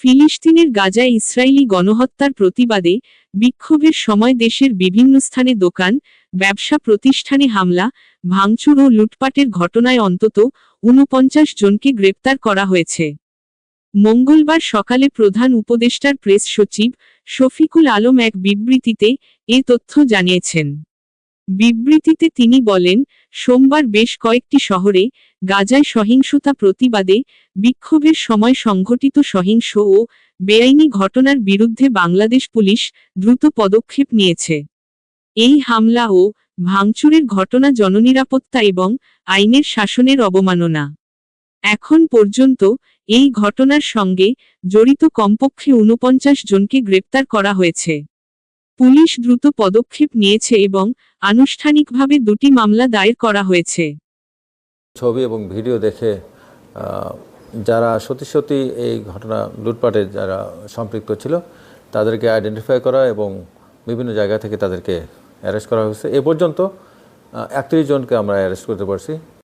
ফিলিস্তিনের গাজায় ইসরায়েলি গণহত্যার প্রতিবাদে বিক্ষোভের সময় দেশের বিভিন্ন স্থানে দোকান, ব্যবসা প্রতিষ্ঠানে হামলা, ভাঙচুর ও লুটপাটের ঘটনায় অন্তত ৪৯ জনকে গ্রেপ্তার করা হয়েছে। মঙ্গলবার সকালে প্রধান উপদেষ্টার প্রেস সচিব শফিকুল আলম এক বিবৃতিতে এ তথ্য জানিয়েছেন। বিবৃতিতে তিনি বলেন, সোমবার বেশ কয়েকটি শহরে গাজায় সহিংসতা প্রতিবাদে বিক্ষোভের সময় সংঘটিত সহিংস ও বেআইনি ঘটনার বিরুদ্ধে বাংলাদেশ পুলিশ দ্রুত পদক্ষেপ নিয়েছে। এই হামলা ও ভাঙচুরের ঘটনা জননিরাপত্তা এবং আইনের শাসনের অবমাননা। এখন পর্যন্ত এই ঘটনার সঙ্গে জড়িত কমপক্ষে ৪৯ জনকে গ্রেপ্তার করা হয়েছে। পুলিশ দ্রুত পদক্ষেপ নিয়েছে এবং আনুষ্ঠানিকভাবে ২টি মামলা দায়ের করা হয়েছে। ছবি এবং ভিডিও দেখে যারা সত্যি এই ঘটনা লুটপাটে যারা সম্পৃক্ত ছিল তাদেরকে আইডেন্টিফাই করা এবং বিভিন্ন জায়গা থেকে তাদেরকে অ্যারেস্ট করা হয়েছে। এ পর্যন্ত ৩১ জনকে আমরা অ্যারেস্ট করতে পারছি।